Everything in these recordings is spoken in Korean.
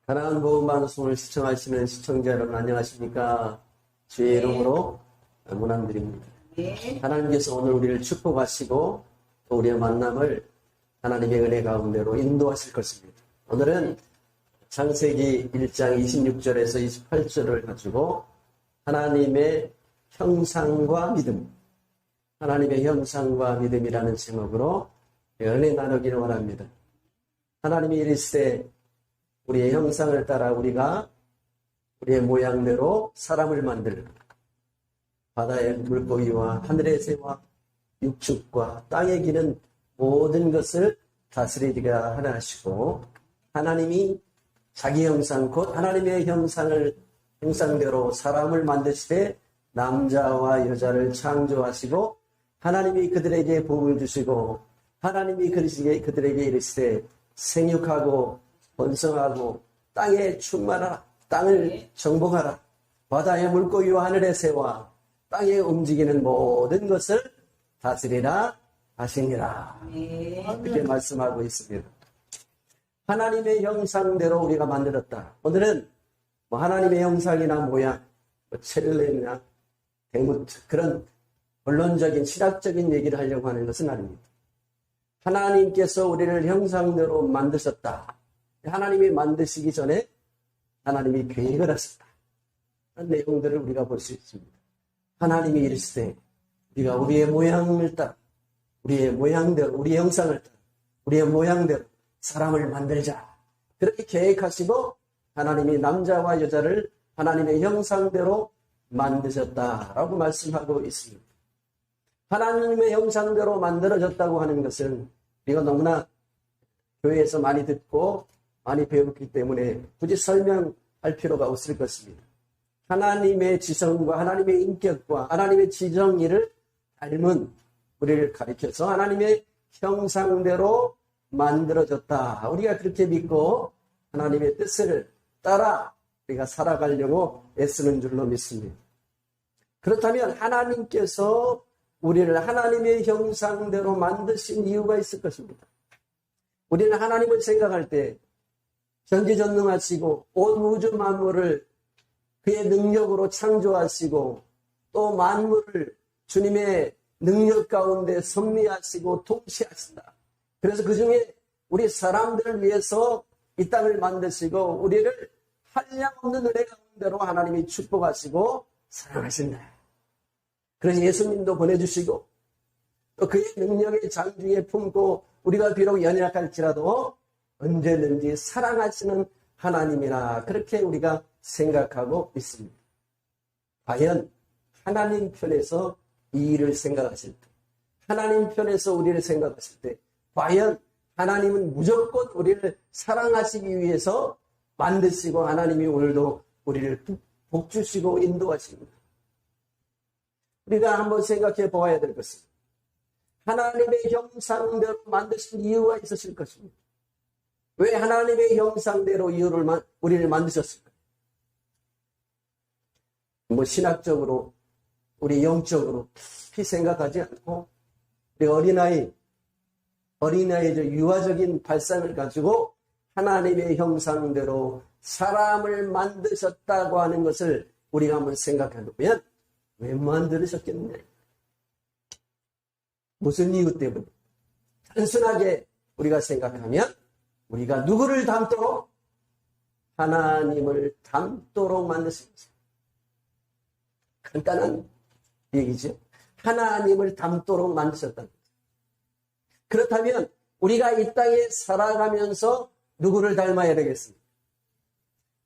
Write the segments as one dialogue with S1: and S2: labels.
S1: 가나안 복음 방송을 시청하시는 시청자 여러분 안녕하십니까? 주의 이름으로 문안드립니다. 하나님께서 오늘 우리를 축복하시고 또 우리의 만남을 하나님의 은혜 가운데로 인도하실 것입니다. 오늘은 창세기 1장 26절에서 28절을 가지고 하나님의 형상과 믿음, 하나님의 형상과 믿음이라는 제목으로 은혜 나누기를 원합니다. 하나님이 이르시되 우리의 형상을 따라 우리가 우리의 모양대로 사람을 만들고 바다의 물고기와 하늘의 새와 육축과 땅에 기는 모든 것을 다스리리라 하라 하시고, 하나님이 자기 형상 곧 하나님의 형상대로 사람을 만드시되 남자와 여자를 창조하시고 하나님이 그들에게 복을 주시고 하나님이 그들에게 이르시되 생육하고 번성하고 땅에 충만하라, 땅을 정복하라, 바다의 물고기와 하늘의 새와 땅에 움직이는 모든 것을 다스리라 하시니라. 이렇게 말씀하고 있습니다. 하나님의 형상대로 우리가 만들었다. 오늘은 하나님의 형상이나 모양, 첼레나 데무트, 그런 본론적인 신학적인 얘기를 하려고 하는 것은 아닙니다. 하나님께서 우리를 형상대로 만드셨다. 하나님이 만드시기 전에 하나님이 계획을 하셨다. 그런 내용들을 우리가 볼 수 있습니다. 하나님이 이르시되 우리가 우리의 모양을 따라, 우리의 모양대로, 우리의 형상을 따라, 우리의 모양대로 사람을 만들자. 그렇게 계획하시고 하나님이 남자와 여자를 하나님의 형상대로 만드셨다라고 말씀하고 있습니다. 하나님의 형상대로 만들어졌다고 하는 것은 우리가 너무나 교회에서 많이 듣고 많이 배웠기 때문에 굳이 설명할 필요가 없을 것입니다. 하나님의 지성과 하나님의 인격과 하나님의 지정의를 닮은 우리를 가리켜서 하나님의 형상대로 만들어졌다. 우리가 그렇게 믿고 하나님의 뜻을 따라 우리가 살아가려고 애쓰는 줄로 믿습니다. 그렇다면 하나님께서 우리를 하나님의 형상대로 만드신 이유가 있을 것입니다. 우리는 하나님을 생각할 때 전지전능하시고 온 우주 만물을 그의 능력으로 창조하시고 또 만물을 주님의 능력 가운데 섭리하시고 통치하신다. 그래서 그 중에 우리 사람들을 위해서 이 땅을 만드시고 우리를 한량없는 은혜 가운데로 하나님이 축복하시고 사랑하신다. 그래서 예수님도 보내주시고 또 그의 능력의 장중에 품고 우리가 비록 연약할지라도 언제든지 사랑하시는 하나님이라 그렇게 우리가 생각하고 있습니다. 과연 하나님 편에서 이 일을 생각하실 때, 하나님 편에서 우리를 생각하실 때 과연 하나님은 무조건 우리를 사랑하시기 위해서 만드시고 하나님이 오늘도 우리를 복주시고 인도하십니다. 우리가 한번 생각해 보아야 될 것은 하나님의 형상대로 만드신 이유가 있으실 것입니다. 왜 하나님의 형상대로 우리를 만드셨을까? 신학적으로, 우리 영적으로 깊이 생각하지 않고 우리 어린아이의 유아적인 발상을 가지고 하나님의 형상대로 사람을 만드셨다고 하는 것을 우리가 한번 생각해 보면 왜 만드셨겠느냐? 무슨 이유 때문에? 단순하게 우리가 생각하면 우리가 누구를 닮도록? 하나님을 닮도록 만드신 것입니다. 간단한 얘기죠. 하나님을 닮도록 만드셨다는 거죠. 그렇다면 우리가 이 땅에 살아가면서 누구를 닮아야 되겠습니까?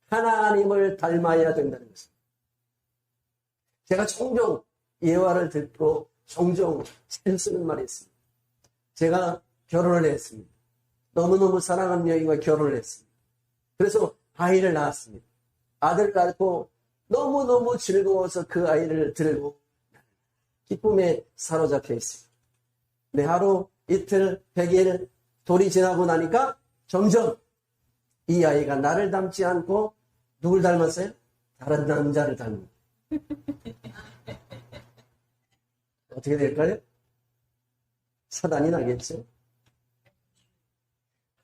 S1: 하나님을 닮아야 된다는 것입니다. 제가 종종 예화를 듣고 종종 쓰는 말이 있습니다. 제가 결혼을 했습니다. 너무너무 사랑하는 여인과 결혼을 했습니다. 그래서 아이를 낳았습니다. 아들을 낳고 너무너무 즐거워서 그 아이를 들고 기쁨에 사로잡혀 있습니다. 근데 하루, 이틀, 100일 돌이 지나고 나니까 점점 이 아이가 나를 닮지 않고 누굴 닮았어요? 다른 남자를 닮은. 어떻게 될까요? 사단이 나겠죠.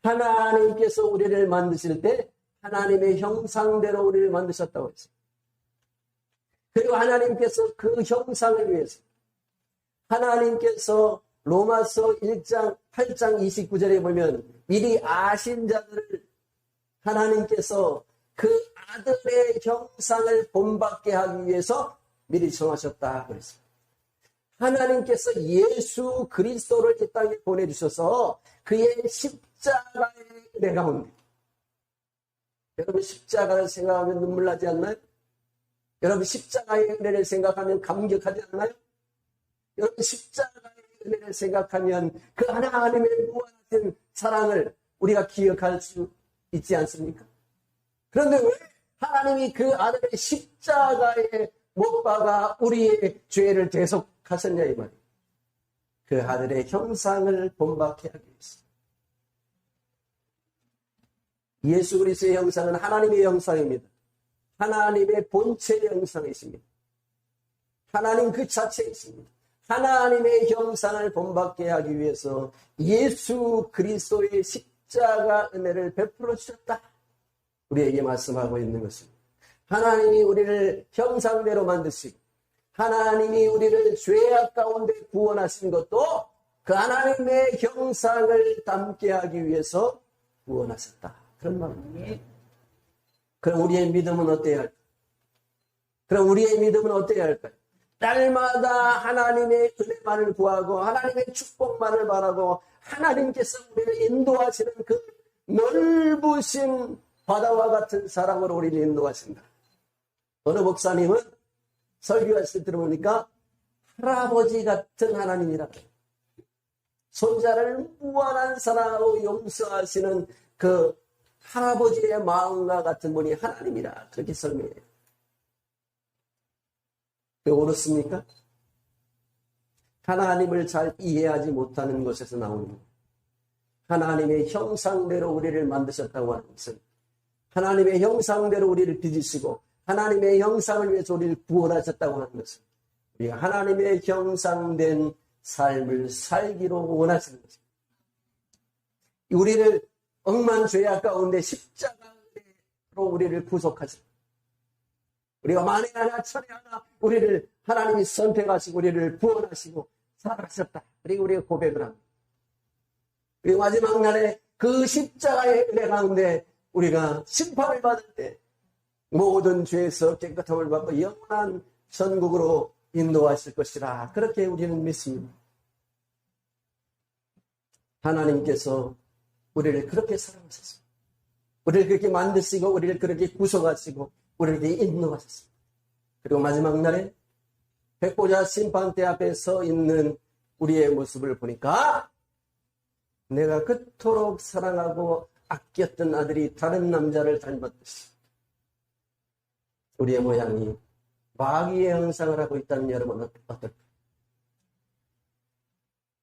S1: 하나님께서 우리를 만드실 때 하나님의 형상대로 우리를 만드셨다고 했어요. 그리고 하나님께서 그 형상을 위해서 하나님께서 로마서 1장 8장 29절에 보면 미리 아신 자들을 하나님께서 그 아들의 형상을 본받게 하기 위해서 미리 정하셨다 그랬어요. 하나님께서 예수 그리스도를 이 땅에 보내주셔서 그의 십자가의 은혜 가운데, 여러분 십자가를 생각하면 눈물 나지 않나요? 여러분 십자가의 은혜를 생각하면 감격하지 않나요? 여러분 십자가의 은혜를 생각하면 그 하나님의 무한한 사랑을 우리가 기억할 수 있지 않습니까? 그런데 왜 하나님이 그 아들의 십자가에 못 박아 우리의 죄를 대속하셨냐 이 말이에요. 그 아들의 형상을 본받게 하기 위해서. 예수 그리스도의 형상은 하나님의 형상입니다. 하나님의 본체의 형상이십니다. 하나님 그 자체에 있습니다. 하나님의 형상을 본받게 하기 위해서 예수 그리스도의 십자가 은혜를 베풀어 주셨다. 우리에게 말씀하고 있는 것입니다. 하나님이 우리를 형상대로 만드시고 하나님이 우리를 죄악 가운데 구원하신 것도 그 하나님의 형상을 담게 하기 위해서 구원하셨다. 그런 말입니다. 그럼 우리의 믿음은 어때야 할까요? 그럼 우리의 믿음은 어때야 할까요? 날마다 하나님의 은혜만을 구하고 하나님의 축복만을 바라고 하나님께서 우리를 인도하시는 그 넓으신 바다와 같은 사랑으로 우리를 인도하신다. 어느 목사님은 설교하실 때 들어보니까 할아버지 같은 하나님이라. 손자를 무한한 사랑하고 용서하시는 그 할아버지의 마음과 같은 분이 하나님이라. 그렇게 설명해요. 왜 옳습니까? 하나님을 잘 이해하지 못하는 것에서 나오는 것. 하나님의 형상대로 우리를 만드셨다고 하는 것은 하나님의 형상대로 우리를 빚으시고 하나님의 형상을 위해서 우리를 구원하셨다고 하는 것은 우리가 하나님의 형상된 삶을 살기로 원하시는 것입니다. 우리를 억만 죄악 가운데 십자가로 우리를 구속하시고 우리가 만에 하나 천에 하나 우리를 하나님이 선택하시고 우리를 구원하시고 살아가셨다. 그리고 우리가 고백을 합니다. 그리고 마지막 날에 그 십자가의 은혜 가운데 우리가 심판을 받을 때 모든 죄에서 깨끗함을 받고 영원한 천국으로 인도하실 것이라. 그렇게 우리는 믿습니다. 하나님께서 우리를 그렇게 사랑하셨습니다. 우리를 그렇게 만드시고 우리를 그렇게 구속하시고 우리를 그렇게 인도하셨습니다. 그리고 마지막 날에 백보자 심판대 앞에 서 있는 우리의 모습을 보니까 내가 그토록 사랑하고 아꼈던 아들이 다른 남자를 닮았듯이 우리의 모양이 마귀의 형상을 하고 있다는 여러분 어떨까요?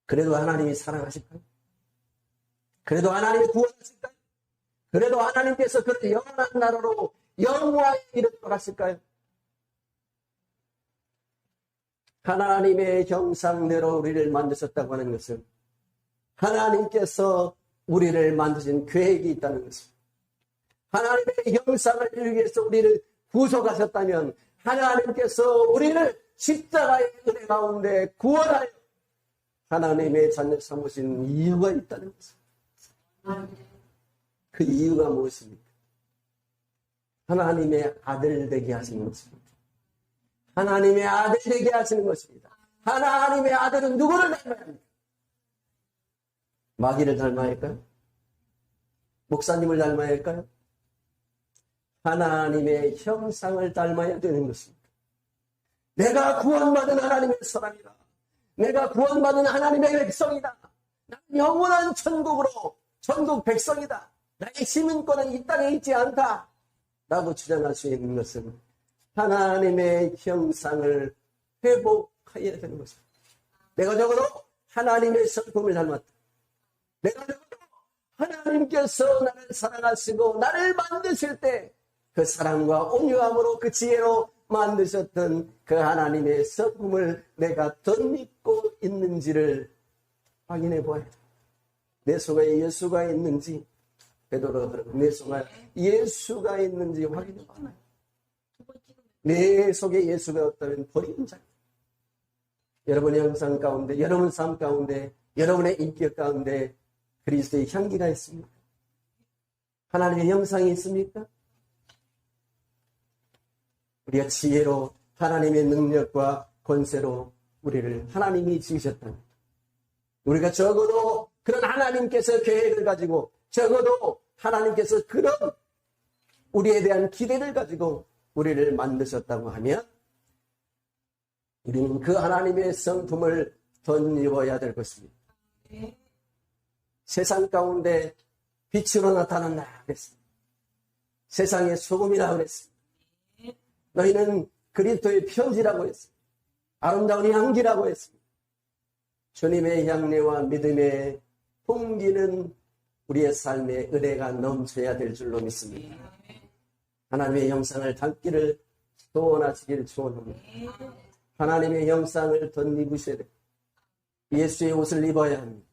S1: 그래도 하나님이 사랑하실까요? 그래도 하나님이 구원하실까요? 그래도 하나님께서 그 영원한 나라로 영화의 이름으로 가실까요? 하나님의 형상대로 우리를 만드셨다고 하는 것은 하나님께서 우리를 만드신 계획이 있다는 것입니다. 하나님의 형상을 위해서 우리를 구속하셨다면 하나님께서 우리를 십자가의 은혜 가운데 구원하여 하나님의 자녀 삼으신 이유가 있다는 것입니다. 그 이유가 무엇입니까? 하나님의 아들 되게 하시는 것입니다. 하나님의 아들 되게 하시는 것입니다. 하나님의 아들은 누구를 닮아야 합니까? 마귀를 닮아야 할까요? 목사님을 닮아야 할까요? 하나님의 형상을 닮아야 되는 것입니다. 내가 구원받은 하나님의 사람이다. 내가 구원받은 하나님의 백성이다. 나는 영원한 천국으로 천국 백성이다. 나의 시민권은 이 땅에 있지 않다. 라고 주장할 수 있는 것은 하나님의 형상을 회복해야 되는 것입니다. 내가 적어도 하나님의 성품을 닮았다. 내가 적어도 하나님께서 나를 사랑하시고 나를 만드실 때 그 사랑과 온유함으로 그 지혜로 만드셨던 그 하나님의 성품을 내가 덧입고 있는지를 확인해 보아야 돼. 내 속에 예수가 있는지 베드로가 그러고 내 속에 예수가 있는지 확인해 봐. 내 속에 예수가 없다면 버리는 자다. 여러분의 형상 가운데, 여러분 삶 가운데, 여러분의 인격 가운데 그리스도의 향기가 있습니까? 하나님의 형상이 있습니까? 우리가 지혜로 하나님의 능력과 권세로 우리를 하나님이 지으셨다는, 우리가 적어도 그런 하나님께서 계획을 가지고, 적어도 하나님께서 그런 우리에 대한 기대를 가지고 우리를 만드셨다고 하면 우리는 그 하나님의 성품을 덧입어야 될 것입니다. 세상 가운데 빛으로 나타난다 그랬습니다. 세상의 소금이라고 그랬습니다. 너희는 그리스도의 편지라고 했습니다. 아름다운 향기라고 했습니다. 주님의 향례와 믿음의 풍기는 우리의 삶에 은혜가 넘쳐야 될 줄로 믿습니다. 하나님의 형상을 담기를 소원하시기를 축원합니다. 하나님의 형상을 덧입으셔야 됩니다. 예수의 옷을 입어야 합니다.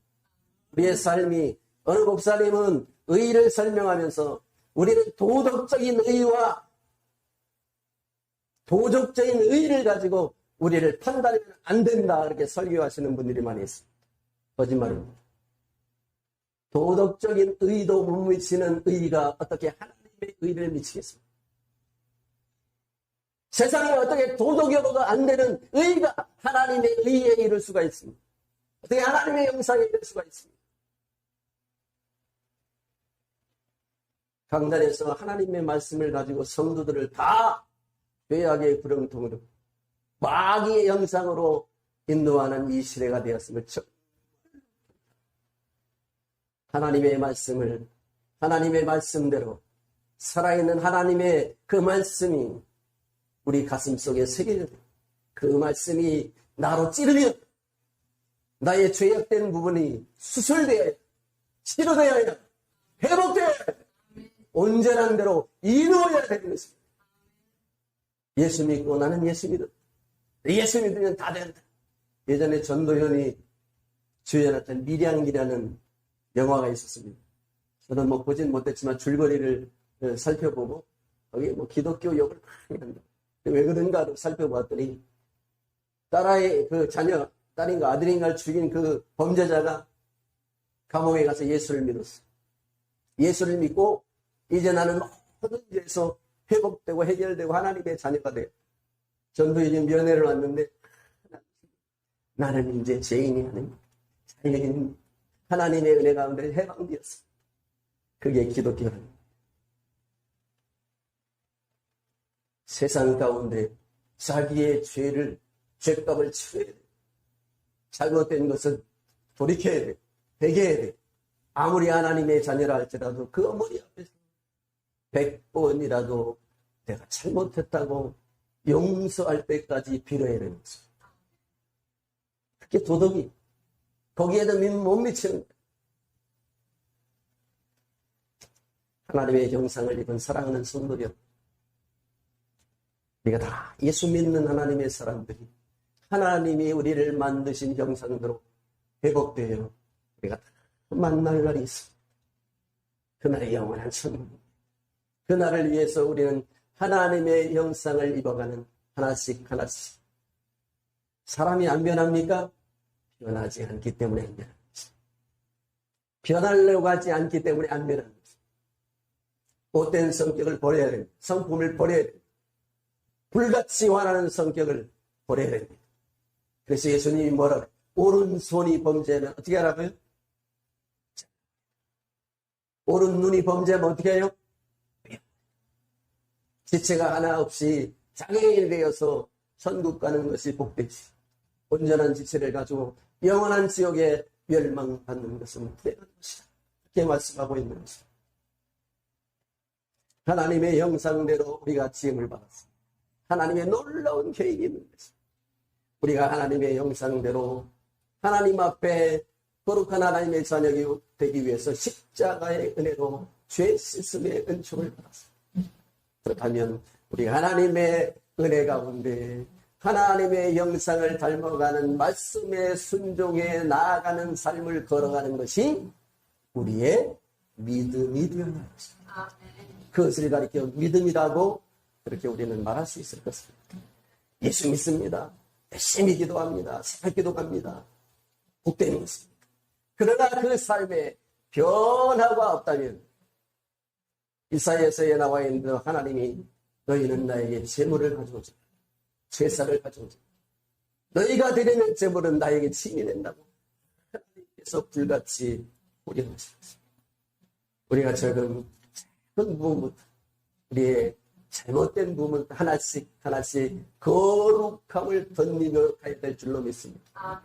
S1: 우리의 삶이, 어느 목사님은 의를 설명하면서 우리는 도덕적인 의와 도덕적인 의를 가지고 우리를 판단하면 안 된다, 그렇게 설교하시는 분들이 많이 있습니다. 거짓말입니다. 도덕적인 의도 못 미치는 의가 어떻게 하나님의 의를 미치겠습니까? 세상에 어떻게 도덕으로가 안 되는 의가 하나님의 의에 이를 수가 있습니다. 어떻게 하나님의 형상에 이를 수가 있습니다. 강단에서 하나님의 말씀을 가지고 성도들을 다 죄악의 구렁텅이로 마귀의 형상으로 인도하는 이 시대가 되었음을 하나님의 말씀을, 하나님의 말씀대로 살아있는 하나님의 그 말씀이 우리 가슴 속에 새겨져, 그 말씀이 나로 찌르며 나의 죄악된 부분이 수술되어야, 치료되어야, 회복되어야, 온전한 대로 이루어야 되는 것입니다. 예수 믿고 나는 예수 믿어. 예수 믿으면 다 된다. 예전에 전도연이 주연했던 밀양이라는 영화가 있었습니다. 저는 뭐 보진 못했지만 줄거리를 살펴보고 거기에 뭐 기독교 욕을 많이 한다. 왜 그런가를 살펴봤더니 딸아이 그 자녀, 딸인가 아들인가를 죽인 그 범죄자가 감옥에 가서 예수를 믿었어. 예수를 믿고 이제 나는 모든 죄에서 회복되고 해결되고 하나님의 자녀가 돼요. 전도연이 면회를 왔는데 나는 이제 죄인이 아닙니다. 자연인 하나님의 은혜 가운데 해방되었어. 그게 기독교랍니다. 세상 가운데 자기의 죄값을 치러야 돼. 잘못된 것은 돌이켜야 돼. 회개해야 돼. 아무리 하나님의 자녀라 할지라도 그 어머니 앞에서 100번이라도 내가 잘못했다고 용서할 때까지 빌어야 되는 것입니다. 그게 도덕이. 거기에도 못 미치는 거예요. 하나님의 형상을 입은 사랑하는 성도여, 우리가 다 예수 믿는 하나님의 사람들이 하나님이 우리를 만드신 형상대로 회복되어 우리가 다 만날 날이 있습니다. 그날의 영원한 천국. 그날을 위해서 우리는 하나님의 형상을 입어가는 하나씩 하나씩. 사람이 안 변합니까? 변하지 않기 때문에 안 변합니다. 변하려고 하지 않기 때문에 안 변합니다. 못된 성격을 버려야 됩니다. 성품을 버려야 됩니다. 불같이 화나는 성격을 버려야 됩니다. 그래서 예수님이 뭐라고 해요? 오른손이 범죄하면 어떻게 하라고요? 오른눈이 범죄하면 어떻게 해요? 지체가 하나 없이 장애인이 되어서 천국 가는 것이 복되지. 온전한 지체를 가지고 영원한 지옥에 멸망받는 것은 되는 것이다. 이렇게 말씀하고 있는 것입니다. 하나님의 형상대로 우리가 지음을 받았습니다. 하나님의 놀라운 계획이 있는 것입니다. 우리가 하나님의 형상대로 하나님 앞에 거룩한 하나님의 자녀가 되기 위해서 십자가의 은혜로 죄 씻음의 은총을 받았습니다. 그렇다면 우리가 하나님의 은혜 가운데 하나님의 형상을 닮아가는 말씀의 순종에 나아가는 삶을 걸어가는 것이 우리의 믿음이 되어야 하십니다. 그것을 가리켜 믿음이라고 그렇게 우리는 말할 수 있을 것입니다. 예수 믿습니다. 열심히 기도합니다. 새벽 기도 갑니다. 복되는 것입니다. 그러나 그 삶에 변화가 없다면 이사야서에 나와 있는 하나님이 너희는 나에게 재물을 가져오지 제사를 가져오지 너희가 드리는 재물은 나에게 침이 된다고 하나님께서 불같이 호령하셨습니다. 우리가 적은 작은 부분부터 우리의 잘못된 부분 하나씩 거룩함을 덧입어 가야 될 줄로 믿습니다.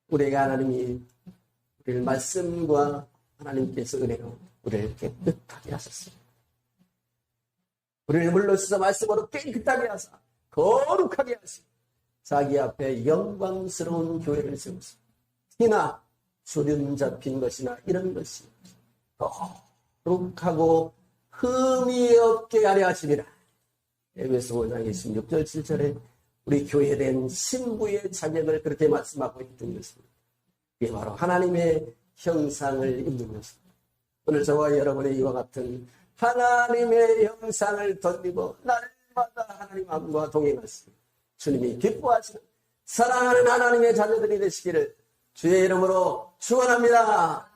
S1: 우리가 하나님이 우리를 말씀과 하나님께서 은혜로 우리를 깨끗하게 하셨습니다. 우리를 물러서서 말씀으로 깨끗하게 하사 거룩하게 하시고 자기 앞에 영광스러운 교회를 세우셨습니다. 특히나 주름 잡힌 것이나 이런 것이 거룩하고 흠이 없게 하려 하시리라. 에베소 5장 26절 7절에 우리 교회된 신부의 자격을 그렇게 말씀하고 있는 것입니다. 이게 바로 하나님의 형상을 입는 것입니다. 오늘 저와 여러분의 이와 같은 하나님의 형상을 덧입어 날마다 하나님 마음과 동행하시고 주님이 기뻐하시는 사랑하는 하나님의 자녀들이 되시기를 주의 이름으로 축원합니다.